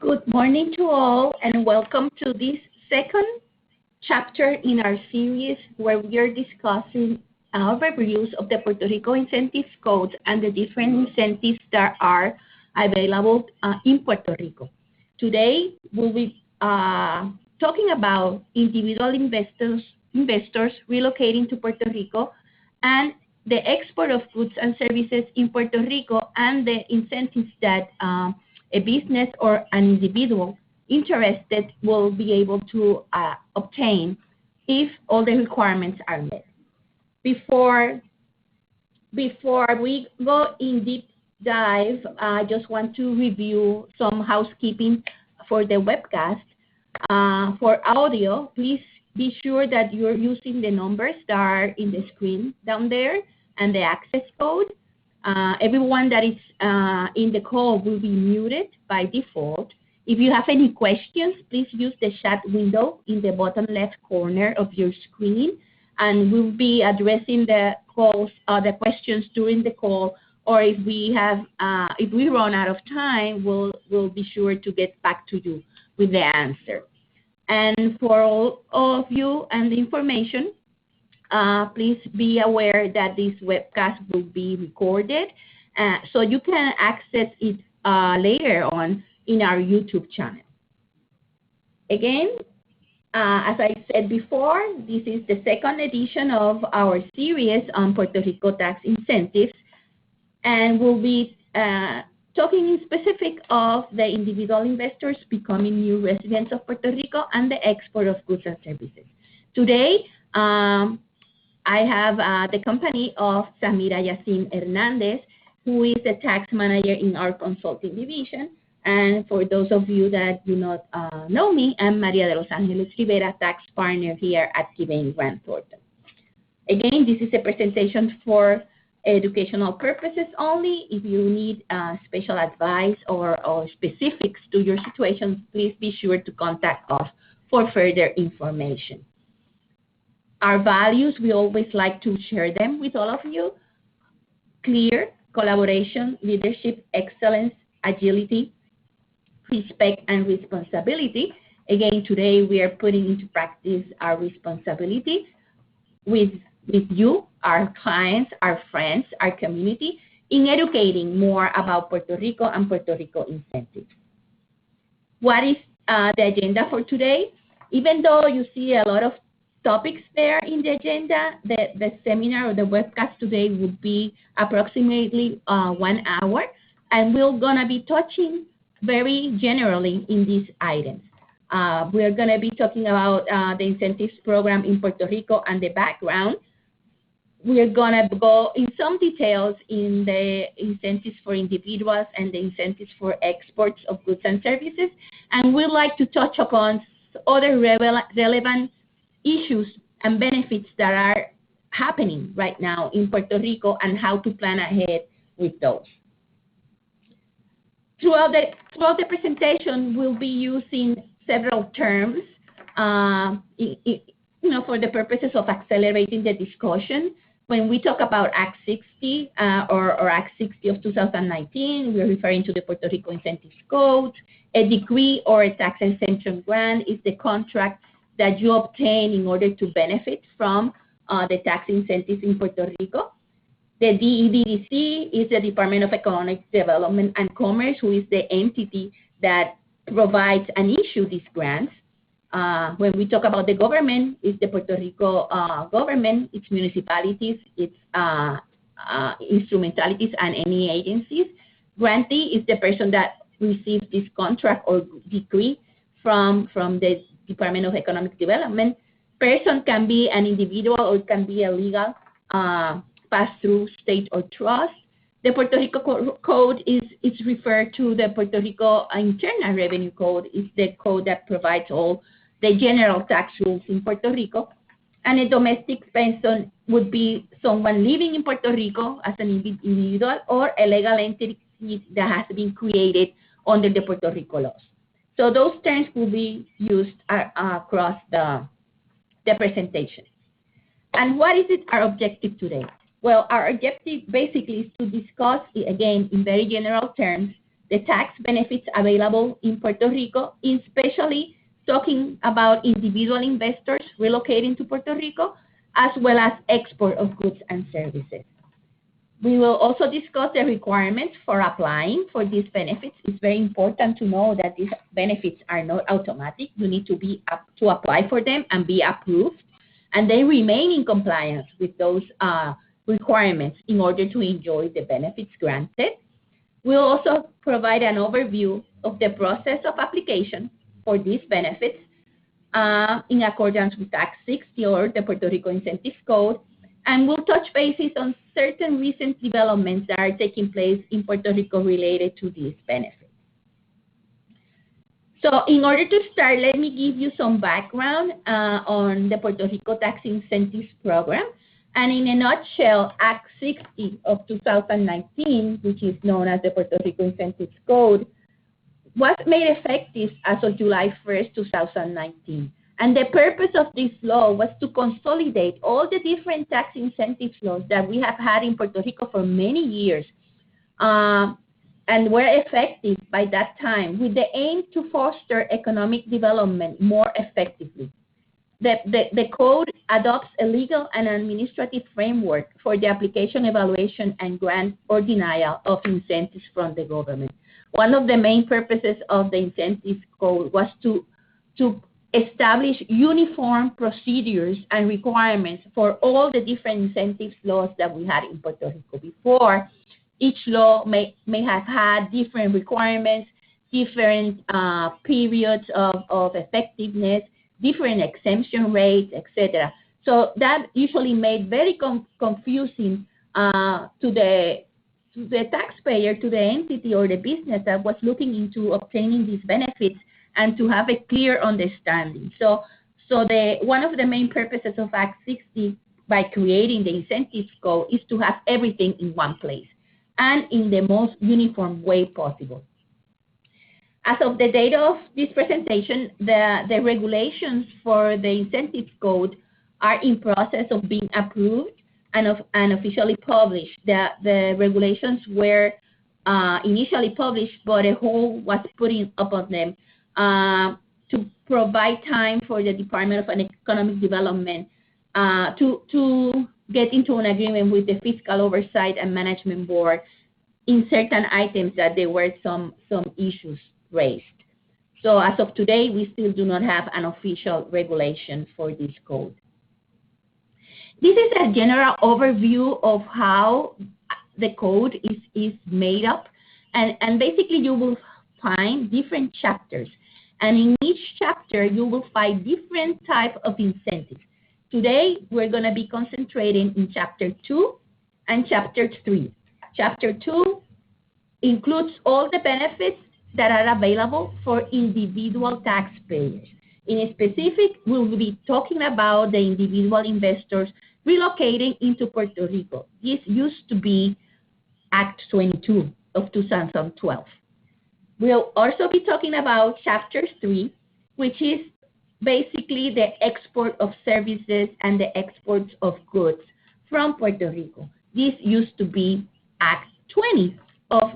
Good morning to all, and welcome to this second chapter in our series where we are discussing our reviews of the Puerto Rico Incentives Code and the different incentives that are available in Puerto Rico. Today, we'll be talking about individual investors relocating to Puerto Rico and the export of goods and services in Puerto Rico and the incentives that a business or an individual interested will be able to obtain if all the requirements are met. Before we go in deep dive, I just want to review some housekeeping for the webcast. For audio, please be sure that you're using the numbers that are in the screen down there and the access code. Everyone that is in the call will be muted by default. If you have any questions, please use the chat window in the bottom left corner of your screen, and we'll be addressing the questions during the call. Or if we run out of time, we'll be sure to get back to you with the answer. And for all of you and the information, please be aware that this webcast will be recorded, so you can access it later on in our YouTube channel. Again, as I said before, this is the second edition of our series on Puerto Rico tax incentives, and we'll be talking in specific of the individual investors becoming new residents of Puerto Rico and the export of goods and services. Today, I have the company of Samira Yacine Hernandez, who is the tax manager in our consulting division. And for those of you that do not know me, I'm Maria de los Angeles Rivera, tax partner here at Kibane Grant Thornton. Again, this is a presentation for educational purposes only. If you need special advice or specifics to your situation, please be sure to contact us for further information. Our values, we always like to share them with all of you: clear, collaboration, leadership, excellence, agility, respect, and responsibility. Again, today we are putting into practice our responsibilities with you, our clients, our friends, our community, in educating more about Puerto Rico and Puerto Rico incentives. What is the agenda for today? Even though you see a lot of topics there in the agenda, the seminar or the webcast today would be approximately 1 hour, and we're going to be touching very generally in these items. We're going to be talking about the incentives program in Puerto Rico and the background. We're going to go in some details in the incentives for individuals and the incentives for exports of goods and services, and we'd like to touch upon other relevant issues and benefits that are happening right now in Puerto Rico and how to plan ahead with those. Throughout the presentation, we'll be using several terms, for the purposes of accelerating the discussion. When we talk about Act 60 or Act 60 of 2019, we're referring to the Puerto Rico Incentives Code. A decree or a tax exemption grant is the contract that you obtain in order to benefit from the tax incentives in Puerto Rico. The DEDC is the Department of Economic Development and Commerce, who is the entity that provides and issues these grants. When we talk about the government, it's the Puerto Rico government, its municipalities, its instrumentalities, and any agencies. Grantee is the person that receives this contract or decree from the Department of Economic Development. Person can be an individual or it can be a legal pass-through state or trust. The Puerto Rico Code is referred to the Puerto Rico Internal Revenue Code. It's the code that provides all the general tax rules in Puerto Rico. And a domestic person would be someone living in Puerto Rico as an individual or a legal entity that has been created under the Puerto Rico laws. So those terms will be used across the presentation. And what is our objective today? Well, our objective basically is to discuss, again, in very general terms, the tax benefits available in Puerto Rico, especially talking about individual investors relocating to Puerto Rico, as well as export of goods and services. We will also discuss the requirements for applying for these benefits. It's very important to know that these benefits are not automatic. You need to apply for them and be approved, and they remain in compliance with those requirements in order to enjoy the benefits granted. We'll also provide an overview of the process of application for these benefits in accordance with Act 60 or the Puerto Rico Incentives Code, and we'll touch bases on certain recent developments that are taking place in Puerto Rico related to these benefits. So in order to start, let me give you some background on the Puerto Rico Tax Incentives Program. And in a nutshell, Act 60 of 2019, which is known as the Puerto Rico Incentives Code, was made effective as of July 1st, 2019. And the purpose of this law was to consolidate all the different tax incentives laws that we have had in Puerto Rico for many years and were effective by that time with the aim to foster economic development more effectively. The code adopts a legal and administrative framework for the application, evaluation, and grant or denial of incentives from the government. One of the main purposes of the incentives code was to establish uniform procedures and requirements for all the different incentives laws that we had in Puerto Rico before. Each law may have had different requirements, different periods of effectiveness, different exemption rates, etc. So that usually made very confusing to the taxpayer, to the entity or the business that was looking into obtaining these benefits, and to have a clear understanding. So one of the main purposes of Act 60 by creating the incentives code is to have everything in one place and in the most uniform way possible. As of the date of this presentation, the regulations for the incentives code are in process of being approved and officially published. The regulations were initially published, but a hold was put upon them to provide time for the Department of Economic Development to get into an agreement with the Fiscal Oversight and Management Board in certain items that there were some issues raised. So as of today, we still do not have an official regulation for this code. This is a general overview of how the code is made up. And basically, you will find different chapters. And in each chapter, you will find different type of incentives. Today, we're going to be concentrating in Chapter 2 and Chapter 3. Chapter 2 includes all the benefits that are available for individual taxpayers. In specific, we will be talking about the individual investors relocating into Puerto Rico. This used to be Act 22 of 2012. We'll also be talking about Chapter 3, which is basically the export of services and the exports of goods from Puerto Rico. This used to be Act 20 of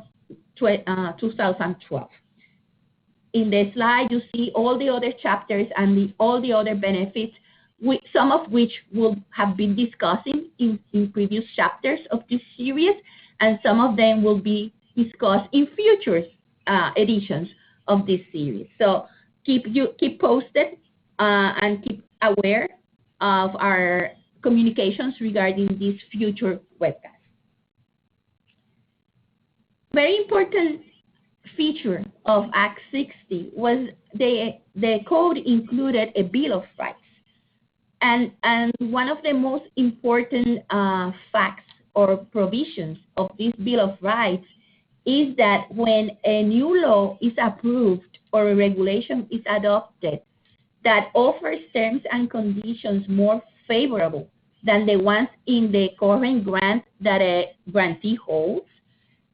2012. In the slide, you see all the other chapters and all the other benefits, some of which we'll have been discussing in previous chapters of this series, and some of them will be discussed in future editions of this series. So keep posted and keep aware of our communications regarding this future webcast. Very important feature of Act 60 was the code included a Bill of Rights. And one of the most important facts or provisions of this Bill of Rights is that when a new law is approved or a regulation is adopted that offers terms and conditions more favorable than the ones in the current grant that a grantee holds,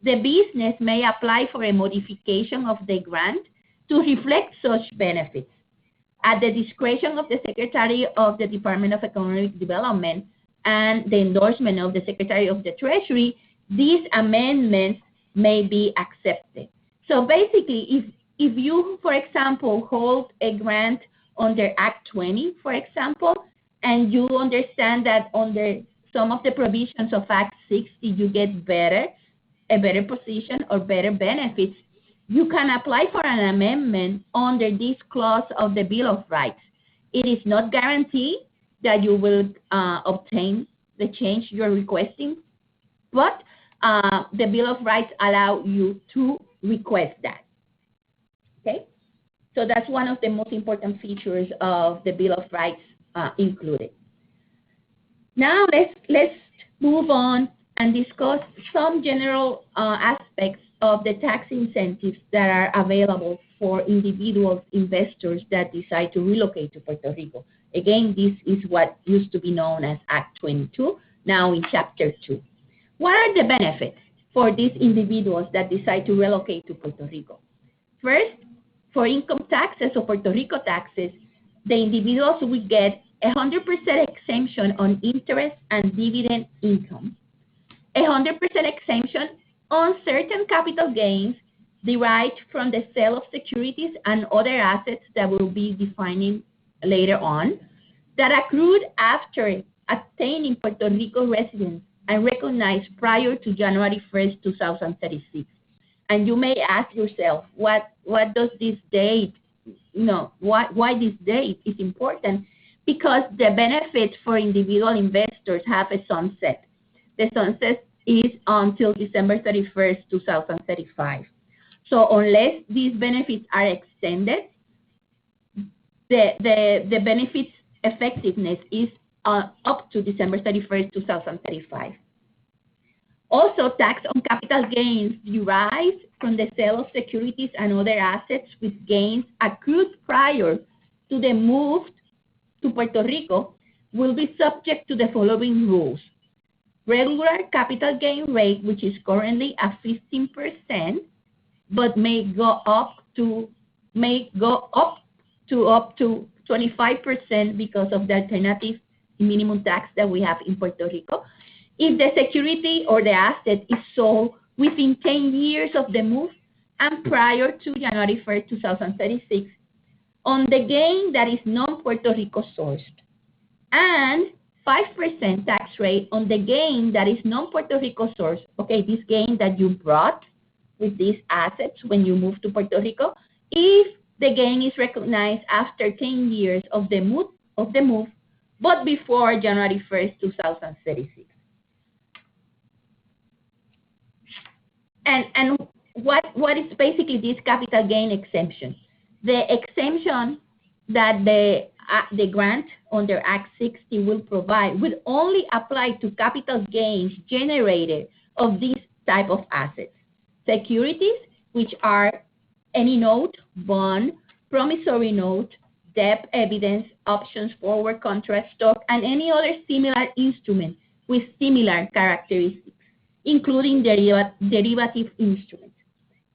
the business may apply for a modification of the grant to reflect such benefits. At the discretion of the Secretary of the Department of Economic Development and the endorsement of the Secretary of the Treasury, these amendments may be accepted. So basically, if you, for example, hold a grant under Act 20, for example, and you understand that under some of the provisions of Act 60, you get a better position or better benefits, you can apply for an amendment under this clause of the Bill of Rights. It is not guaranteed that you will obtain the change you're requesting, but the Bill of Rights allow you to request that. Okay, so that's one of the most important features of the Bill of Rights included. Now let's move on and discuss some general aspects of the tax incentives that are available for individual investors that decide to relocate to Puerto Rico. Again, this is what used to be known as Act 22, now in Chapter 2. What are the benefits for these individuals that decide to relocate to Puerto Rico? First, for income taxes or Puerto Rico taxes, the individuals will get 100% exemption on interest and dividend income, 100% exemption on certain capital gains derived from the sale of securities and other assets that we'll be defining later on, that accrued after attaining Puerto Rico residence and recognized prior to January 1st, 2036. And you may ask yourself, what does this date, why this date is important? Because the benefits for individual investors have a sunset. The sunset is until December 31st, 2035. So unless these benefits are extended, the benefits effectiveness is up to December 31st, 2035. Also, tax on capital gains derived from the sale of securities and other assets with gains accrued prior to the move to Puerto Rico will be subject to the following rules. Regular capital gain rate, which is currently at 15%, but may go up to 25% because of the alternative minimum tax that we have in Puerto Rico. If the security or the asset is sold within 10 years of the move and prior to January 1st, 2036, on the gain that is non-Puerto Rico sourced, and 5% tax rate on the gain that is non-Puerto Rico sourced. Okay, this gain that you brought with these assets when you move to Puerto Rico, if the gain is recognized after 10 years of the move, but before January 1st, 2036. And what is basically this capital gain exemption? The exemption that the grant under Act 60 will provide will only apply to capital gains generated of these type of assets. Securities, which are any note, bond, promissory note, debt evidence, options, forward contract, stock, and any other similar instrument with similar characteristics, including derivative instruments.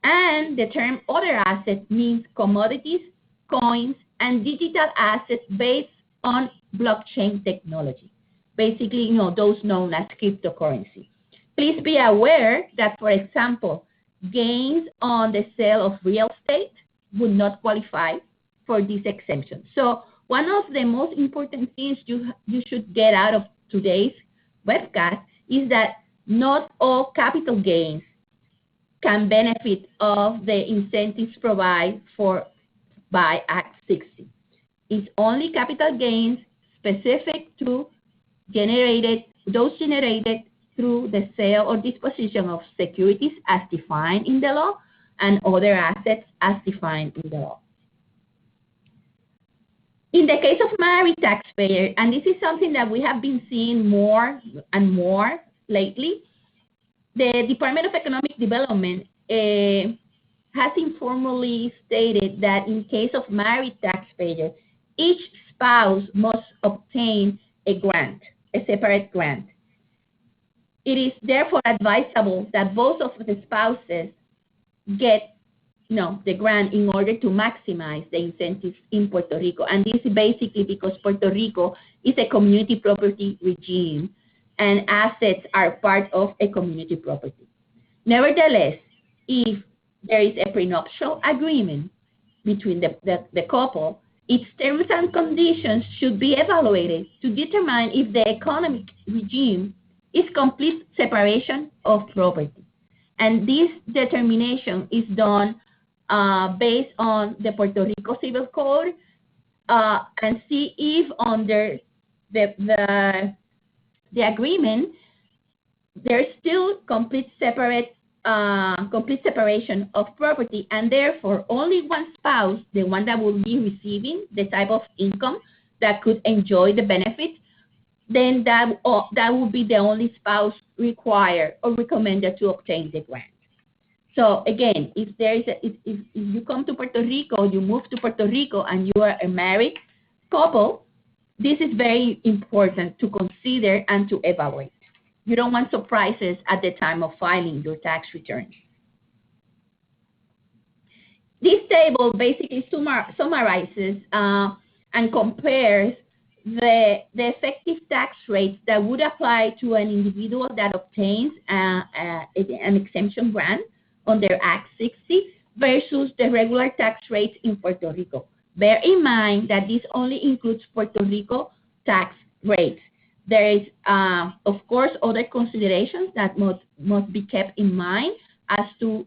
And the term other assets means commodities, coins, and digital assets based on blockchain technology. Basically, those known as cryptocurrency. Please be aware that, for example, gains on the sale of real estate would not qualify for this exemption. So one of the most important things you should get out of today's webcast is that not all capital gains can benefit of the incentives provided by Act 60. It's only capital gains specific to those generated through the sale or disposition of securities as defined in the law and other assets as defined in the law. In the case of married taxpayer, and this is something that we have been seeing more and more lately, the Department of Economic Development has informally stated that in case of married taxpayer, each spouse must obtain a grant, a separate grant. It is therefore advisable that both of the spouses get the grant in order to maximize the incentives in Puerto Rico. And this is basically because Puerto Rico is a community property regime and assets are part of a community property. Nevertheless, if there is a prenuptial agreement between the couple, its terms and conditions should be evaluated to determine if the economic regime is complete separation of property. And this determination is done based on the Puerto Rico Civil Code and see if under the agreement there's still complete separation of property, and therefore only one spouse, the one that will be receiving the type of income that could enjoy the benefits, then that would be the only spouse required or recommended to obtain the grant. So again, if you come to Puerto Rico, you move to Puerto Rico and you are a married couple, this is very important to consider and to evaluate. You don't want surprises at the time of filing your tax return. This table basically summarizes and compares the effective tax rates that would apply to an individual that obtains an exemption grant under Act 60 versus the regular tax rates in Puerto Rico. Bear in mind that this only includes Puerto Rico tax rates. There is, of course, other considerations that must be kept in mind as to,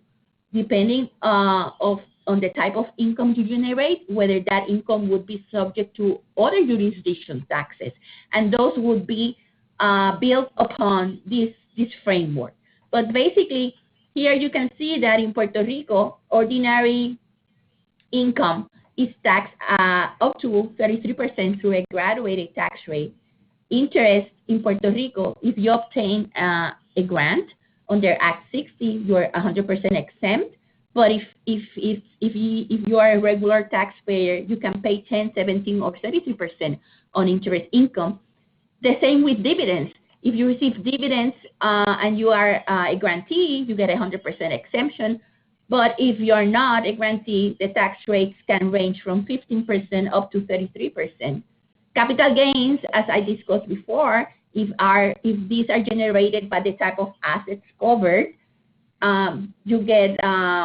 depending on the type of income you generate, whether that income would be subject to other jurisdiction taxes. And those would be built upon this framework. But basically, here you can see that in Puerto Rico, ordinary income is taxed up to 33% through a graduated tax rate. Interest in Puerto Rico, if you obtain a grant under Act 60, you're 100% exempt. But if you are a regular taxpayer, you can pay 10, 17, or 33% on interest income. The same with dividends. If you receive dividends and you are a grantee, you get 100% exemption. But if you are not a grantee, the tax rates can range from 15% up to 33%. Capital gains, as I discussed before, if these are generated by the type of assets covered, you get 100%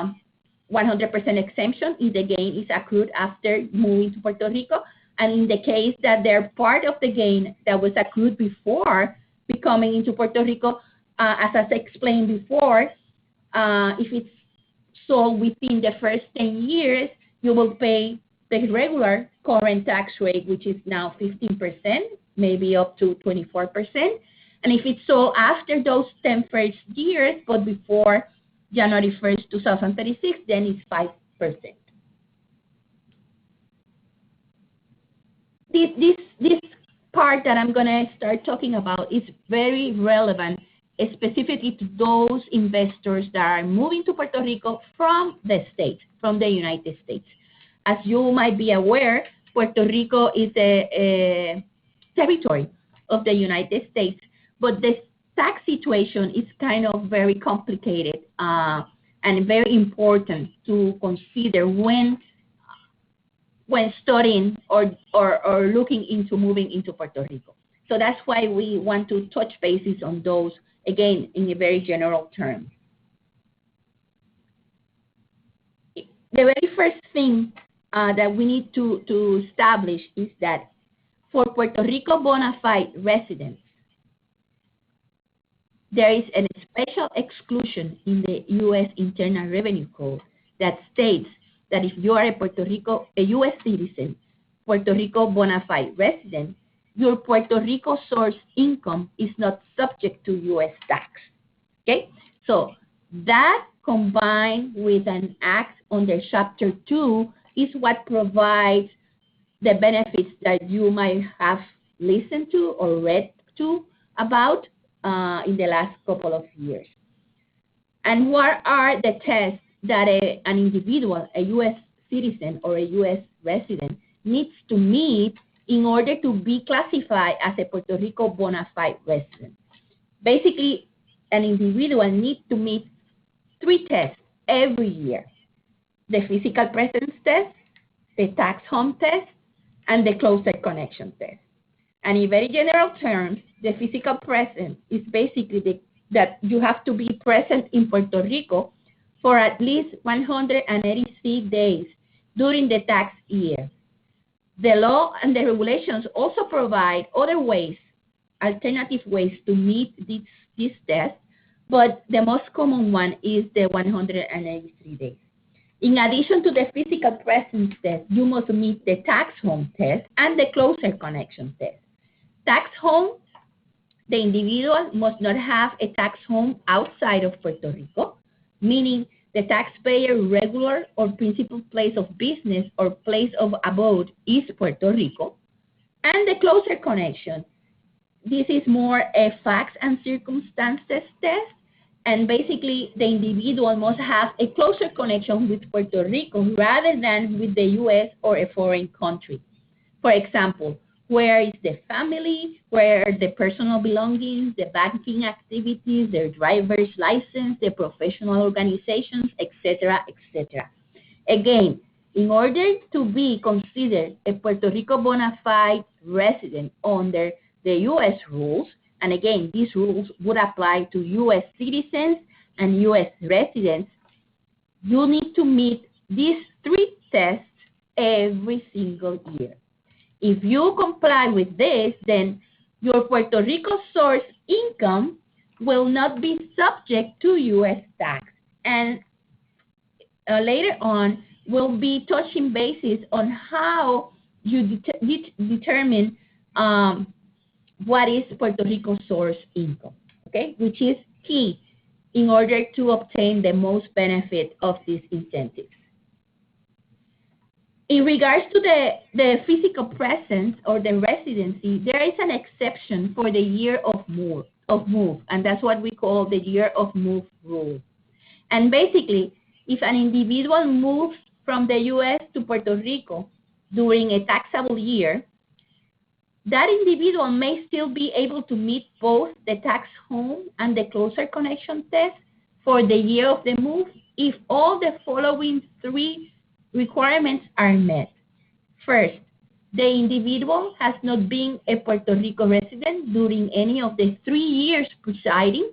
exemption if the gain is accrued after moving to Puerto Rico. And in the case that they're part of the gain that was accrued before becoming into Puerto Rico, as I explained before, if it's sold within the first 10 years, you will pay the regular current tax rate, which is now 15%, maybe up to 24%. And if it's sold after those 10 first years, but before January 1st, 2036, then it's 5%. This part that I'm going to start talking about is very relevant, specifically to those investors that are moving to Puerto Rico from the States, from the United States. As you might be aware, Puerto Rico is a territory of the United States, but the tax situation is kind of very complicated and very important to consider when studying or looking into moving into Puerto Rico. So that's why we want to touch bases on those, again, in a very general term. The very first thing that we need to establish is that for Puerto Rico bona fide residents, there is a special exclusion in the U.S. Internal Revenue Code that states that if you are a U.S. citizen, Puerto Rico bona fide resident, your Puerto Rico source income is not subject to U.S. tax. Okay? So that combined with an act under Chapter 2 is what provides the benefits that you might have listened to or read to about in the last couple of years. And what are the tests that an individual, a U.S. citizen or a U.S. resident, needs to meet in order to be classified as a Puerto Rico bona fide resident? Basically, an individual needs to meet 3 tests every year: the physical presence test, the tax home test, and the closer connection test. And in very general terms, the physical presence is basically that you have to be present in Puerto Rico for at least 183 days during the tax year. The law and the regulations also provide other ways, alternative ways to meet this test, but the most common one is the 183 days. In addition to the physical presence test, you must meet the tax home test and the closer connection test. Tax home, the individual must not have a tax home outside of Puerto Rico, meaning the taxpayer regular or principal place of business or place of abode is Puerto Rico. And the closer connection, this is more a facts and circumstances test, and basically the individual must have a closer connection with Puerto Rico rather than with the U.S. or a foreign country. For example, where is the family, where are the personal belongings, the banking activities, their driver's license, the professional organizations, etc., etc. Again, in order to be considered a Puerto Rico bona fide resident under the U.S. rules, and again, these rules would apply to U.S. citizens and U.S. residents, you need to meet these 3 tests every single year. If you comply with this, then your Puerto Rico source income will not be subject to U.S. tax. And later on, we'll be touching bases on how you determine what is Puerto Rico source income, okay, which is key in order to obtain the most benefit of these incentives. In regards to the physical presence or the residency, there is an exception for the year of move, and that's what we call the year of move rule. And basically, if an individual moves from the U.S. to Puerto Rico during a taxable year, that individual may still be able to meet both the tax home and the closer connection test for the year of the move if all the following 3 requirements are met. First, the individual has not been a Puerto Rico resident during any of the 3 years preceding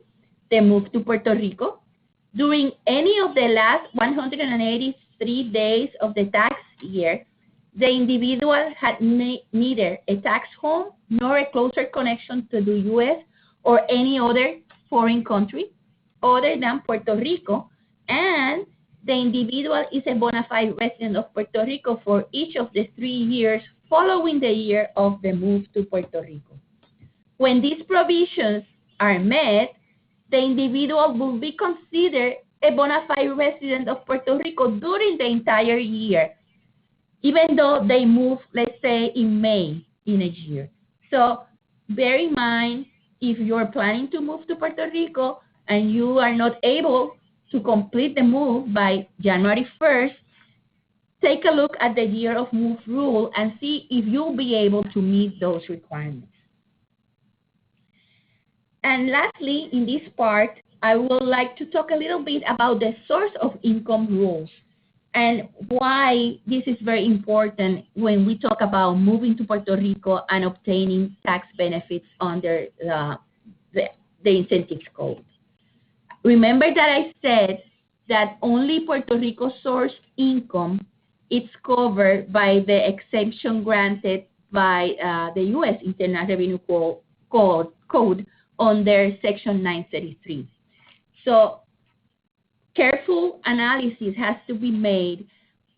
the move to Puerto Rico, during any of the last 183 days of the tax year. The individual had neither a tax home nor a closer connection to the U.S. or any other foreign country other than Puerto Rico, and the individual is a bona fide resident of Puerto Rico for each of the 3 years following the year of the move to Puerto Rico. When these provisions are met, the individual will be considered a bona fide resident of Puerto Rico during the entire year, even though they move, let's say, in May in a year. So bear in mind, if you're planning to move to Puerto Rico and you are not able to complete the move by January 1st, take a look at the year of move rule and see if you'll be able to meet those requirements. And lastly, in this part, I would like to talk a little bit about the source of income rules and why this is very important when we talk about moving to Puerto Rico and obtaining tax benefits under the incentives code. Remember that I said that only Puerto Rico source income is covered by the exemption granted by the U.S. Internal Revenue Code under Section 933. So careful analysis has to be made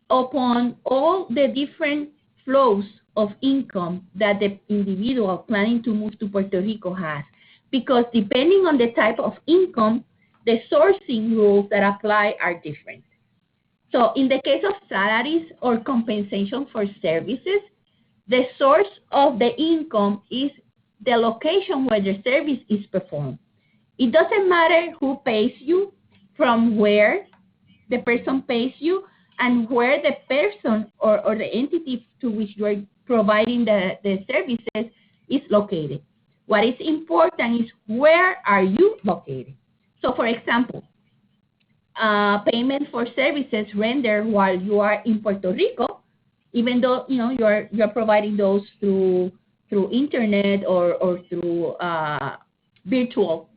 upon all the different flows of income that the individual planning to move to Puerto Rico has, because depending on the type of income, the sourcing rules that apply are different. So in the case of salaries or compensation for services, the source of the income is the location where the service is performed. It doesn't matter who pays you, from where the person pays you, and where the person or the entity to which you are providing the services is located. What is important is where are you located. So for example, payment for services rendered while you are in Puerto Rico, even though you're providing those through internet or through virtual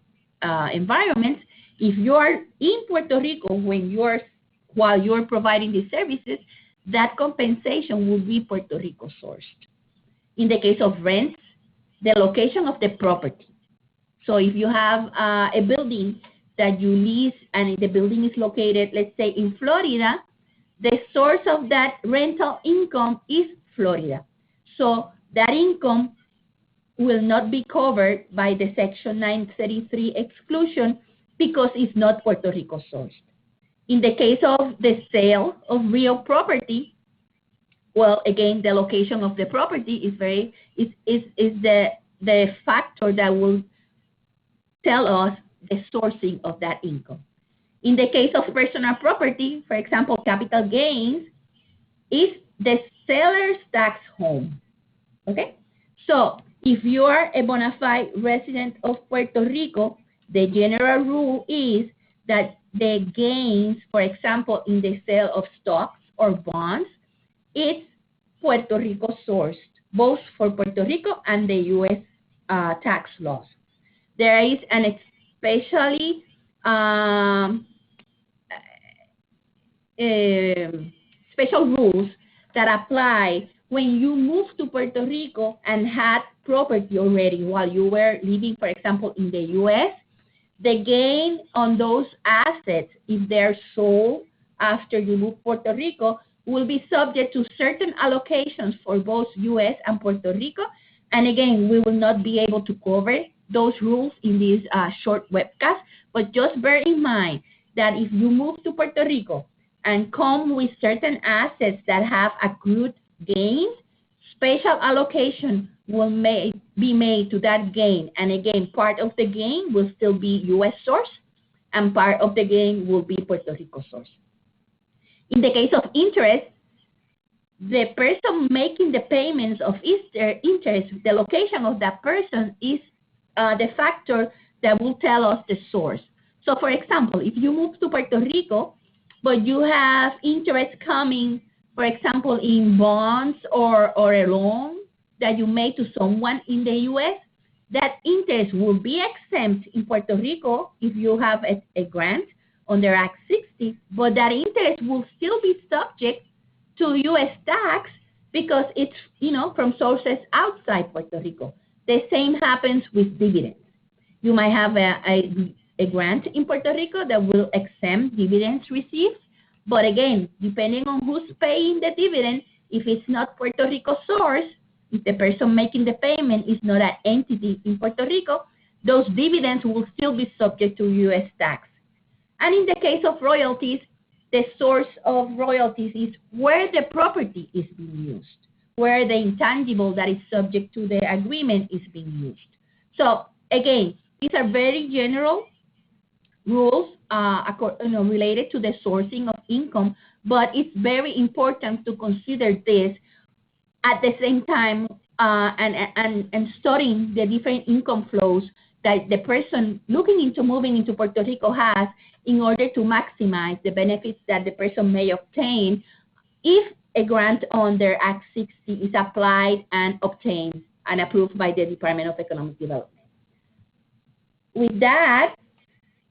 environments, if you are in Puerto Rico while you're providing the services, that compensation will be Puerto Rico sourced. In the case of rents, the location of the property. So if you have a building that you lease and the building is located, let's say in Florida, the source of that rental income is Florida. So that income will not be covered by the Section 933 exclusion because it's not Puerto Rico sourced. In the case of the sale of real property, well, again, the location of the property is the factor that will tell us the sourcing of that income. In the case of personal property, for example, capital gains, is the seller's tax home. Okay? So if you are a bona fide resident of Puerto Rico, the general rule is that the gains, for example, in the sale of stocks or bonds, it's Puerto Rico sourced, both for Puerto Rico and the U.S. Tax laws. There is an especially special rules that apply when you move to Puerto Rico and had property already while you were living, for example, in the U.S. The gain on those assets, if they're sold after you move to Puerto Rico, will be subject to certain allocations for both U.S. and Puerto Rico. And again, we will not be able to cover those rules in this short webcast, but just bear in mind that if you move to Puerto Rico and come with certain assets that have accrued gains, special allocation will be made to that gain. And again, part of the gain will still be U.S. source, and part of the gain will be Puerto Rico source. In the case of interest, the person making the payments of interest, the location of that person is the factor that will tell us the source. So for example, if you move to Puerto Rico, but you have interest coming, for example, in bonds or a loan that you made to someone in the U.S., that interest will be exempt in Puerto Rico if you have a grant under Act 60, but that interest will still be subject to U.S. tax because it's, from sources outside Puerto Rico. The same happens with dividends. You might have a grant in Puerto Rico that will exempt dividends received, but again, depending on who's paying the dividend, if it's not Puerto Rico source, if the person making the payment is not an entity in Puerto Rico, those dividends will still be subject to U.S. tax. And in the case of royalties, the source of royalties is where the property is being used, where the intangible that is subject to the agreement is being used. So again, these are very general rules related to the sourcing of income, but it's very important to consider this at the same time and studying the different income flows that the person looking into moving into Puerto Rico has in order to maximize the benefits that the person may obtain if a grant under Act 60 is applied and obtained and approved by the Department of Economic Development. With that,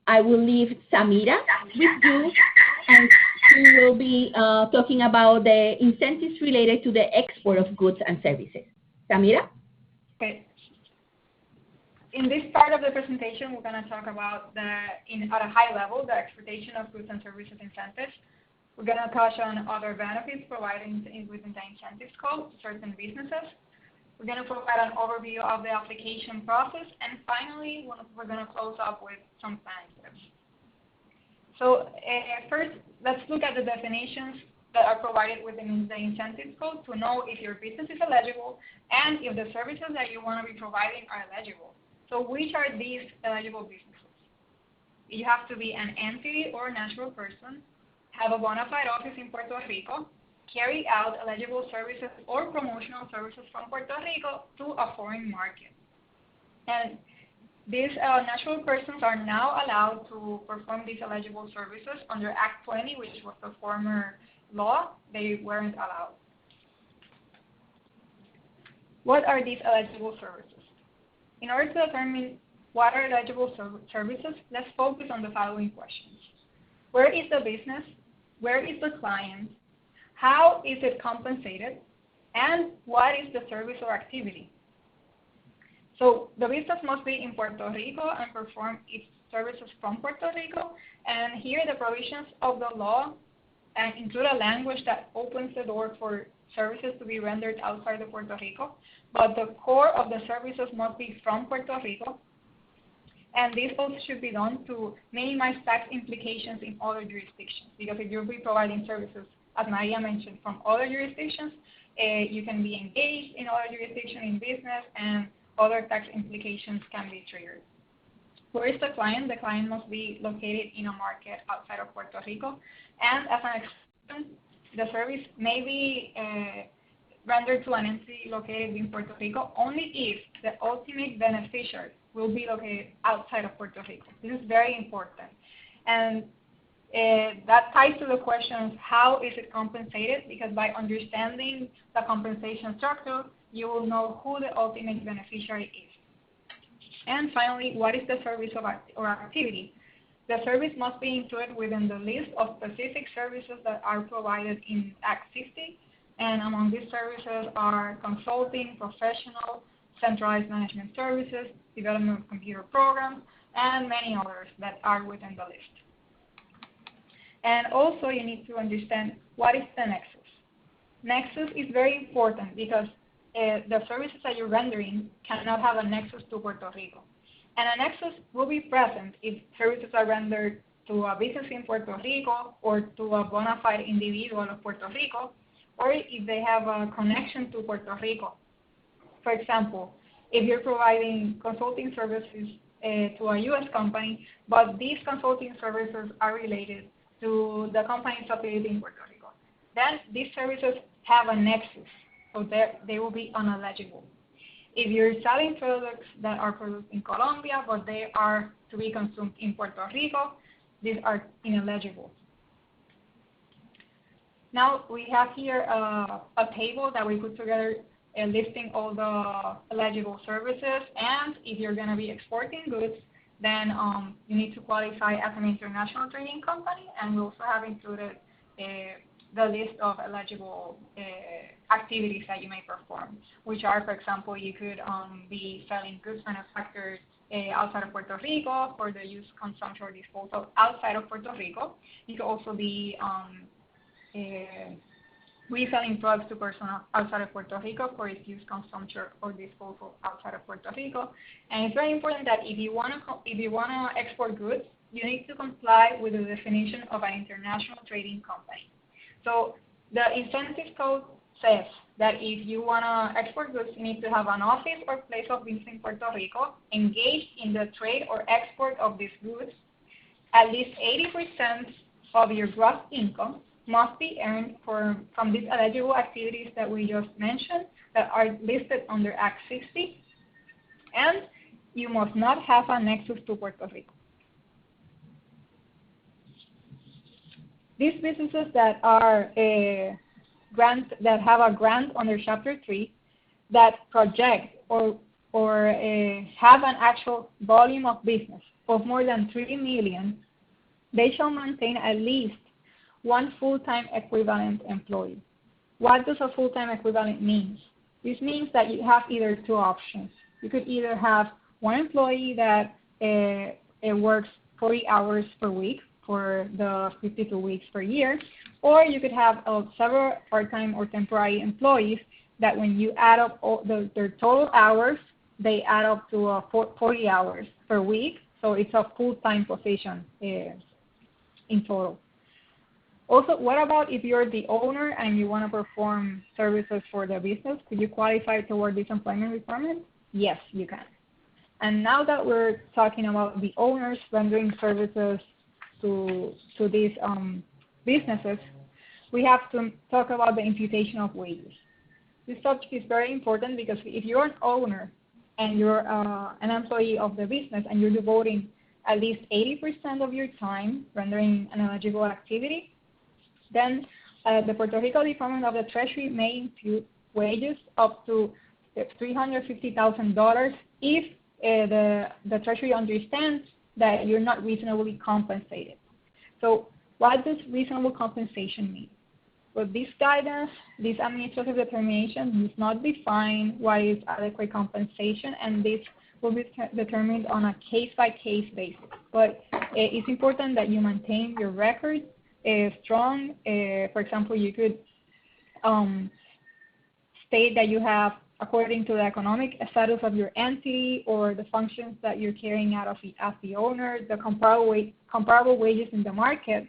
I will leave Samira with you, and she will be talking about the incentives related to the export of goods and services. Samira? Okay. In this part of the presentation, we're going to talk about at a high level, the exportation of goods and services incentives. We're going to touch on other benefits provided within the incentives code to certain businesses. We're going to provide an overview of the application process, and finally, we're going to close up with some planning tips. So first, let's look at the definitions that are provided within the incentives code to know if your business is eligible and if the services that you want to be providing are eligible. So which are these eligible businesses? You have to be an entity or natural person, have a bona fide office in Puerto Rico, carry out eligible services or promotional services from Puerto Rico to a foreign market. And these natural persons are now allowed to perform these eligible services under Act 20, which was the former law. They weren't allowed. What are these eligible services? In order to determine what are eligible services, let's focus on the following questions. Where is the business? Where is the client? How is it compensated? And what is the service or activity? So the business must be in Puerto Rico and perform its services from Puerto Rico. And here the provisions of the law include a language that opens the door for services to be rendered outside of Puerto Rico. But the core of the services must be from Puerto Rico. And this also should be done to minimize tax implications in other jurisdictions. Because if you'll be providing services, as Maria mentioned, from other jurisdictions, you can be engaged in other jurisdictions in business, and other tax implications can be triggered. Where is the client? The client must be located in a market outside of Puerto Rico. And as an exception, the service may be rendered to an entity located in Puerto Rico only if the ultimate beneficiary will be located outside of Puerto Rico. This is very important. And that ties to the question, how is it compensated? Because by understanding the compensation structure, you will know who the ultimate beneficiary is. And finally, what is the service or activity? The service must be included within the list of specific services that are provided in Act 60. And among these services are consulting, professional, centralized management services, development of computer programs, and many others that are within the list. And also you need to understand what is the Nexus. Nexus is very important because the services that you're rendering cannot have a nexus to Puerto Rico. And a nexus will be present if services are rendered to a business in Puerto Rico or to a bona fide individual of Puerto Rico, or if they have a connection to Puerto Rico. For example, if you're providing consulting services to a U.S. company, but these consulting services are related to the company's affiliate in Puerto Rico, then these services have a nexus, so they will be ineligible. If you're selling products that are produced in Colombia, but they are to be consumed in Puerto Rico, these are ineligible. Now we have here a table that we put together listing all the eligible services, and if you're going to be exporting goods, then you need to qualify as an international trading company, and we also have included the list of eligible activities that you may perform, which are, for example, you could be selling goods manufactured outside of Puerto Rico for the use, consumption, or disposal outside of Puerto Rico. You could also be reselling products to persons outside of Puerto Rico for its use, consumption, or disposal outside of Puerto Rico. And it's very important that if you want to export goods, you need to comply with the definition of an international trading company. So the incentive code says that if you want to export goods, you need to have an office or place of business in Puerto Rico, engaged in the trade or export of these goods. At least 80% of your gross income must be earned from these eligible activities that we just mentioned that are listed under Act 60, and you must not have a nexus to Puerto Rico. These businesses that are that have a grant under Chapter 3 that project or have an actual volume of business of more than 3 million, they shall maintain at least one full-time equivalent employee. What does a full-time equivalent mean? This means that you have either two options. You could either have one employee that works 40 hours per week for the 52 weeks per year, or you could have several part-time or temporary employees that when you add up all their total hours, they add up to 40 hours per week, so it's a full-time position in total. Also, what about if you're the owner and you want to perform services for the business? Could you qualify toward this employment requirement? Yes, you can. And now that we're talking about the owners rendering services to these businesses, we have to talk about the imputation of wages. This subject is very important because if you're an owner and you're an employee of the business and you're devoting at least 80% of your time rendering an eligible activity, then the Puerto Rico Department of the Treasury may impute wages up to $350,000 if the Treasury understands that you're not reasonably compensated. So what does reasonable compensation mean? Well, this guidance, this administrative determination does not define what is adequate compensation, and this will be determined on a case-by-case basis. But it's important that you maintain your record strong. For example, you could state that you have, according to the economic status of your entity or the functions that you're carrying out as the owner, the comparable wages in the market.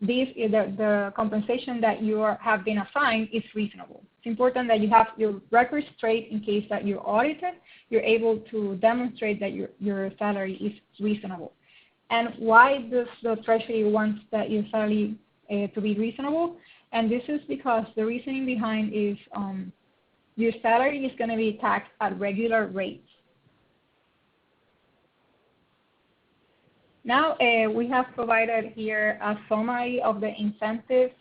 The compensation that you have been assigned is reasonable. It's important that you have your record straight in case that you're audited. You're able to demonstrate that your salary is reasonable. And why does the Treasury wants that your salary to be reasonable? And this is because the reasoning behind is your salary is going to be taxed at regular rates. Now, we have provided here a summary of the incentives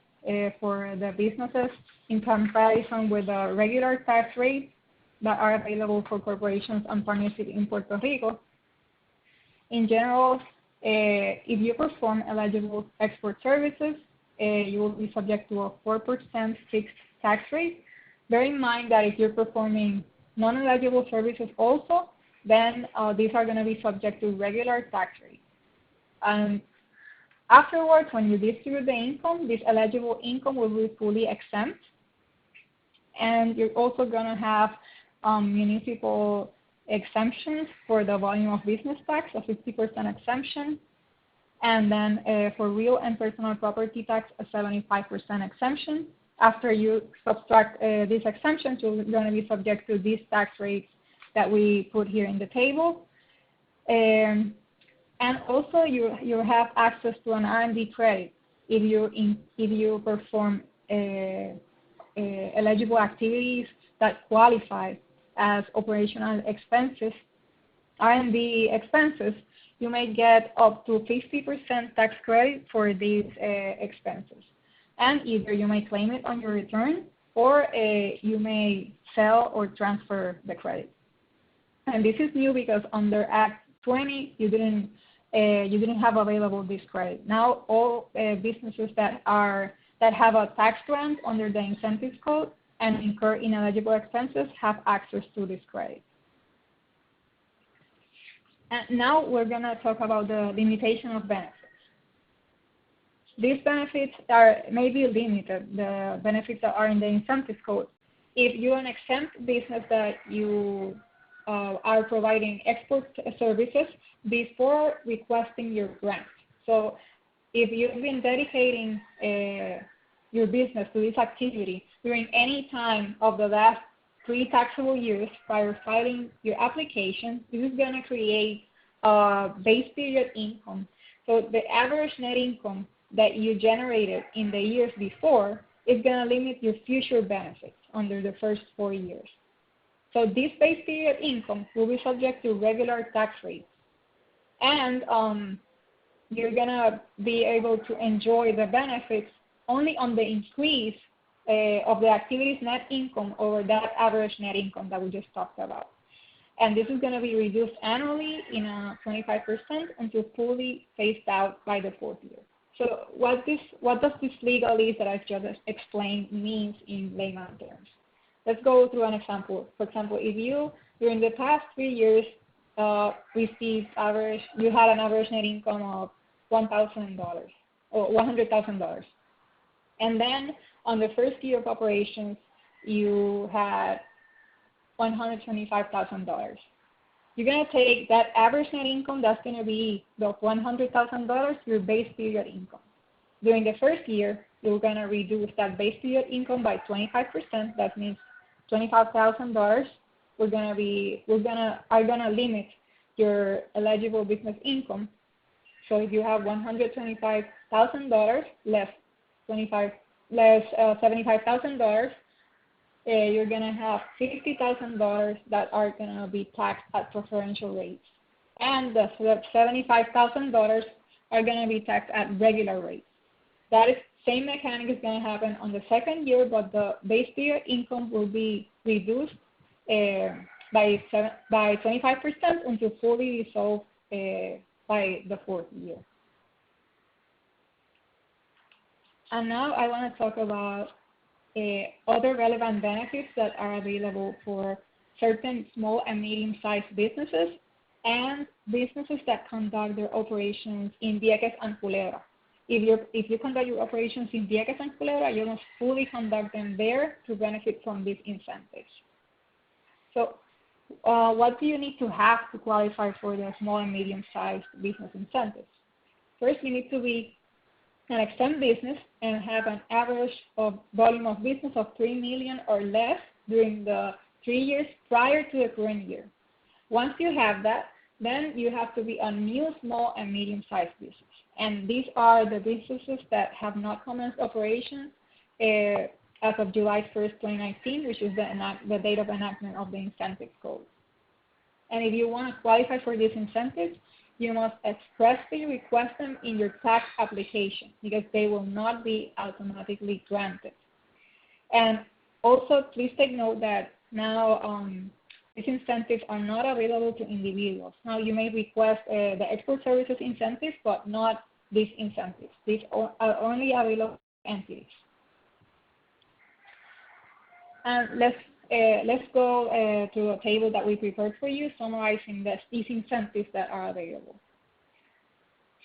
for the businesses in comparison with the regular tax rates that are available for corporations and partnerships in Puerto Rico. In general, if you perform eligible export services, you will be subject to a 4% fixed tax rate. Bear in mind that if you're performing non-eligible services also, then these are going to be subject to regular tax rates. And afterwards, when you distribute the income, this eligible income will be fully exempt. And you're also going to have municipal exemptions for the volume of business tax, a 50% exemption. And then for real and personal property tax, a 75% exemption. After you subtract these exemptions, you're going to be subject to these tax rates that we put here in the table. And also, you have access to an R&D credit if you perform eligible activities that qualify as operational expenses, R&D expenses. You may get up to 50% tax credit for these expenses. And either you may claim it on your return, or you may sell or transfer the credit. And this is new because under Act 20, you didn't have available this credit. Now all businesses that have a tax grant under the incentives code and incur ineligible expenses have access to this credit. And now we're going to talk about the limitation of benefits. These benefits may be limited, the benefits that are in the incentives code. If you're an exempt business that you are providing export services before requesting your grant. So if you've been dedicating your business to this activity during any time of the last 3 taxable years prior filing your application, this is going to create base period income. So the average net income that you generated in the years before is going to limit your future benefits under the first 4 years. So this base period income will be subject to regular tax rates. And you're going to be able to enjoy the benefits only on the increase of the activity's net income over that average net income that we just talked about. And this is going to be reduced annually in 25% until fully phased out by the 4th year. So what does this legalese that I've just explained means in layman terms? Let's go through an example. For example, if you, during the past 3 years, you had an average net income of $1,000 or $100,000. And then on the first year of operations, you had $125,000. You're going to take that average net income, that's going to be the $100,000, your base period income. During the first year, you're going to reduce that base period income by 25%. That means $25,000. Are going to limit your eligible business income. So if you have $125,000 less $75,000, you're going to have $50,000 that are going to be taxed at preferential rates. And the $75,000 are going to be taxed at regular rates. That same mechanic is going to happen on the second year, but the base period income will be reduced by 25% until fully dissolved by the 4th year. And now I want to talk about other relevant benefits that are available for certain small and medium-sized businesses and businesses that conduct their operations in Vieques and Culebra. If you conduct your operations in Vieques and Culebra, you must fully conduct them there to benefit from these incentives. So what do you need to have to qualify for the small and medium-sized business incentives? First, you need to be an exempt business and have an average of volume of business of $3 million or less during the 3 years prior to the current year. Once you have that, then you have to be a new small and medium-sized business. And these are the businesses that have not commenced operations as of July 1st, 2019, which is the date of enactment of the incentive code. And if you want to qualify for these incentives, you must expressly request them in your tax application because they will not be automatically granted. And also, please take note that now these incentives are not available to individuals. Now, you may request the export services incentives, but not these incentives. These are only available to entities. And let's go to a table that we prepared for you, summarizing these incentives that are available.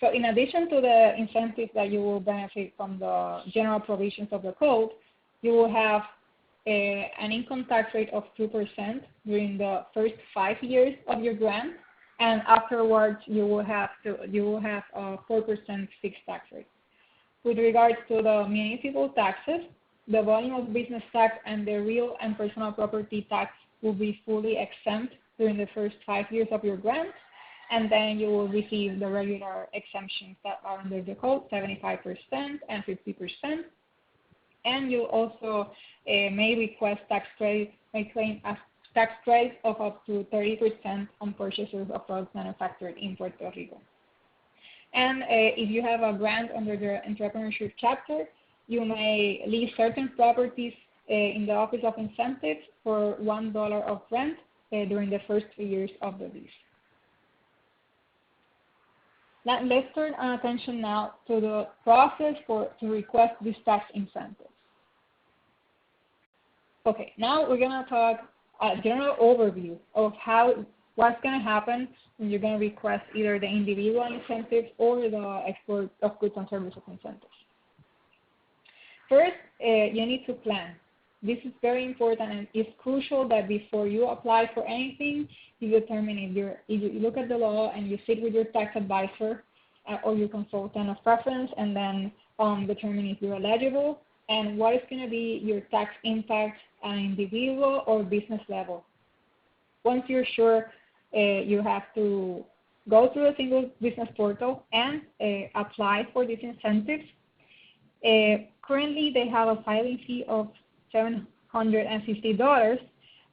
So in addition to the incentives that you will benefit from the general provisions of the code, you will have an income tax rate of 2% during the first 5 years of your grant, and afterwards you will have a 4% fixed tax rate. With regards to the municipal taxes, the volume of business tax and the real and personal property tax will be fully exempt during the first 5 years of your grant, and then you will receive the regular exemptions that are under the code, 75% and 50%. And you also may request may claim a tax credit of up to 30% on purchases of products manufactured in Puerto Rico. And if you have a grant under the entrepreneurship chapter, you may lease certain properties in the Office of Incentives for $1 of rent during the first 3 years of the lease. Now, let's turn our attention now to the process to request these tax incentives. Okay, now we're going to talk a general overview of what's going to happen when you're going to request either the individual incentives or the export of goods and services incentives. First, you need to plan. This is very important, and it's crucial that before you apply for anything, you determine if you look at the law and you sit with your tax advisor or your consultant of preference, and then determine if you're eligible and what is going to be your tax impact at an individual or business level. Once you're sure, you have to go through a single business portal and apply for these incentives. Currently, they have a filing fee of $750,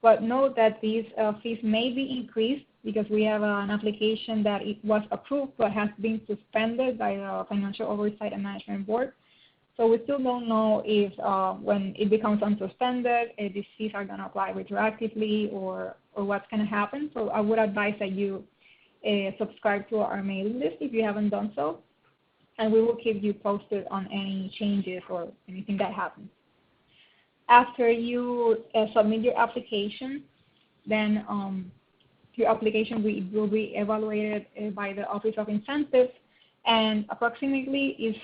but note that these fees may be increased because we have an application that it was approved but has been suspended by the Financial Oversight and Management Board. So we still don't know if when it becomes unsuspended, these fees are going to apply retroactively or what's going to happen. So I would advise that you subscribe to our mailing list if you haven't done so, and we will keep you posted on any changes or anything that happens. After you submit your application, then your application will be evaluated by the Office of Incentives, and approximately is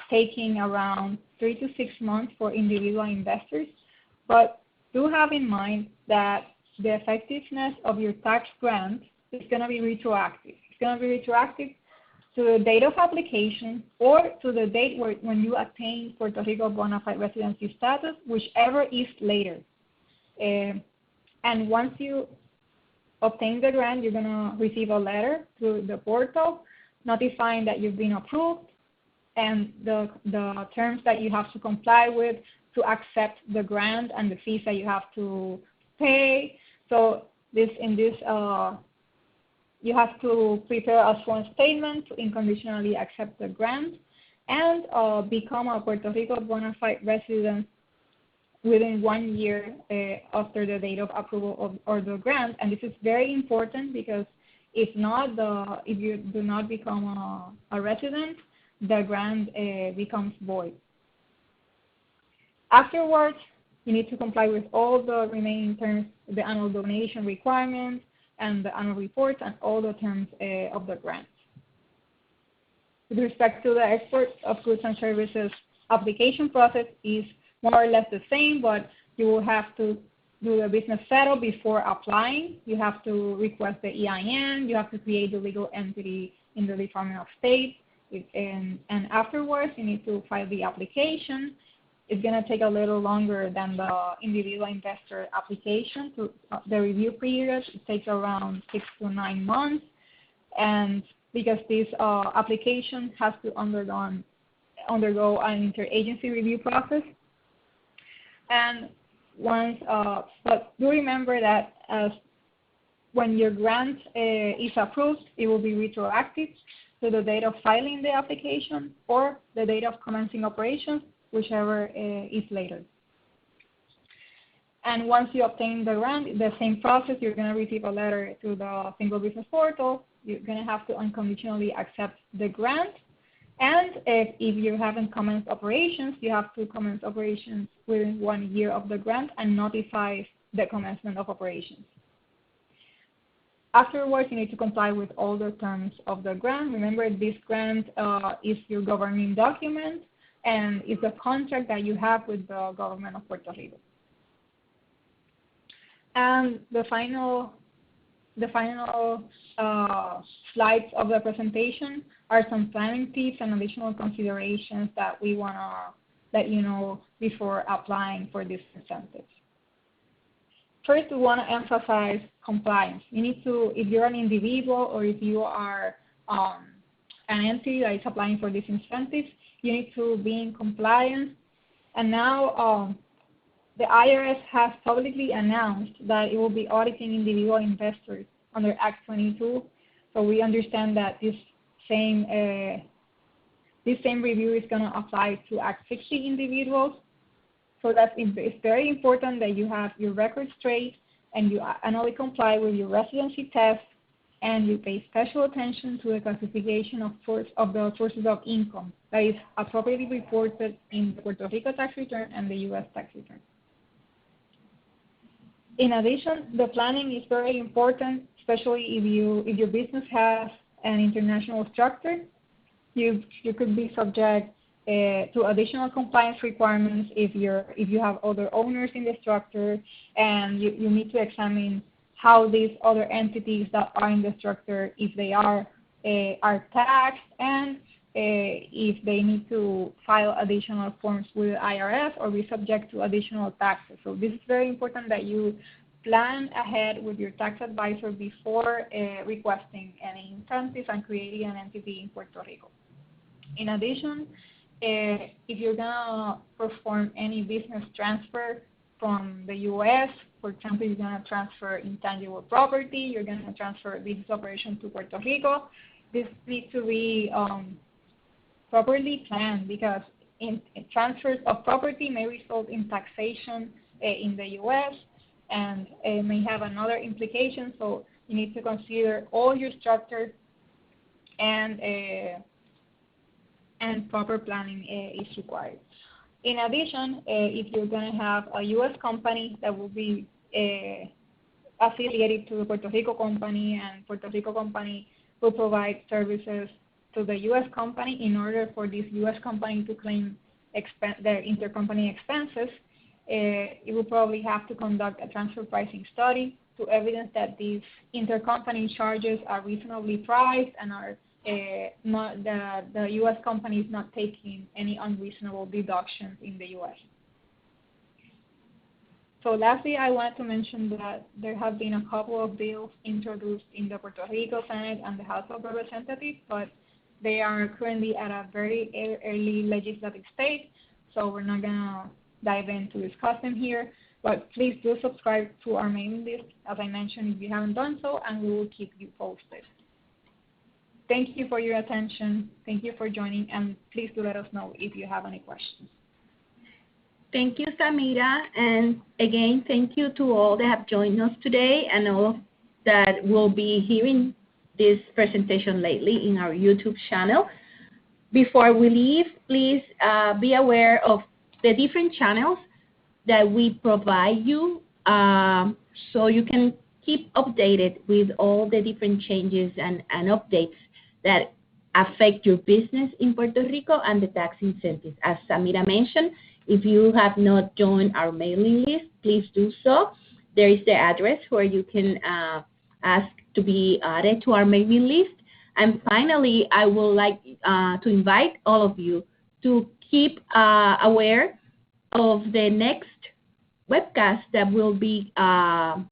taking around 3 to 6 months for individual investors. But do have in mind that the effectiveness of your tax grant is going to be retroactive. It's going to be retroactive to the date of application or to the date when you attain Puerto Rico bona fide residency status, whichever is later. And once you obtain the grant, you're going to receive a letter through the portal notifying that you've been approved and the terms that you have to comply with to accept the grant and the fees that you have to pay. So you have to prepare a sworn statement to unconditionally accept the grant and become a Puerto Rico bona fide resident within 1 year after the date of approval of the grant. And this is very important because if you do not become a resident, the grant becomes void. Afterwards, you need to comply with all the remaining terms, the annual donation requirements and the annual reports and all the terms of the grant. With respect to the export of goods and services application process is more or less the same, but you will have to do the business setup before applying. You have to request the EIN. You have to create the legal entity in the Department of State. And afterwards, you need to file the application. It's going to take a little longer than the individual investor application. The review period takes around 6 to 9 months. And because this application has to undergo an interagency review process. And but do remember that when your grant is approved, it will be retroactive to the date of filing the application or the date of commencing operations, whichever is later. And once you obtain the grant, the same process, you're going to receive a letter to the Single Business Portal. You're going to have to unconditionally accept the grant. And if you haven't commenced operations, you have to commence operations within 1 year of the grant and notify the commencement of operations. Afterwards, you need to comply with all the terms of the grant. Remember, this grant is your governing document and it's a contract that you have with the government of Puerto Rico. And the final slides of the presentation are some planning tips and additional considerations that we want to let you know before applying for these incentives. First, we want to emphasize compliance. You need to, if you're an individual or if you are an entity that is applying for these incentives, you need to be in compliance. And now the IRS has publicly announced that it will be auditing individual investors under Act 22. So we understand that this same review is going to apply to Act 60 individuals. So it's very important that you have your records straight and you annually comply with your residency test and you pay special attention to the classification of the sources of income that is appropriately reported in the Puerto Rico tax return and the U.S. tax return. In addition, the planning is very important, especially if your business has an international structure. You could be subject to additional compliance requirements if you have other owners in the structure, and you need to examine how these other entities that are in the structure, if they are taxed, and if they need to file additional forms with the IRS or be subject to additional taxes. So this is very important that you plan ahead with your tax advisor before requesting any incentives and creating an entity in Puerto Rico. In addition, if you're going to perform any business transfer from the U.S., for example, you're going to transfer intangible property, you're going to transfer business operation to Puerto Rico, this needs to be properly planned because transfers of property may result in taxation in the U.S. and it may have another implication. So you need to consider all your structure and proper planning is required. In addition, if you're going to have a U.S. company that will be affiliated to the Puerto Rico company, and Puerto Rico company will provide services to the U.S. company in order for this U.S. company to claim their intercompany expenses, it will probably have to conduct a transfer pricing study to evidence that these intercompany charges are reasonably priced and are the U.S. company is not taking any unreasonable deductions in the U.S. So lastly, I want to mention that there have been a couple of bills introduced in the Puerto Rico Senate and the House of Representatives, but they are currently at a very early legislative stage, so we're not going to dive in to discuss them here. But please do subscribe to our mailing list, as I mentioned, if you haven't done so, and we will keep you posted. Thank you for your attention. Thank you for joining, and please do let us know if you have any questions. Thank you, Samira. And again, thank you to all that have joined us today and all that will be hearing this presentation lately in our YouTube channel. Before we leave, please be aware of the different channels that we provide you so you can keep updated with all the different changes and updates that affect your business in Puerto Rico and the tax incentives. As Samira mentioned, if you have not joined our mailing list, please do so. There is the address where you can ask to be added to our mailing list. And finally, I would like to invite all of you to keep aware of the next webcast that will be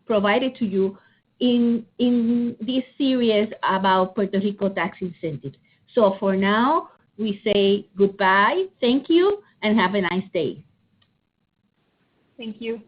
provided to you in this series about Puerto Rico tax incentives. So for now, we say goodbye, thank you, and have a nice day. Thank you.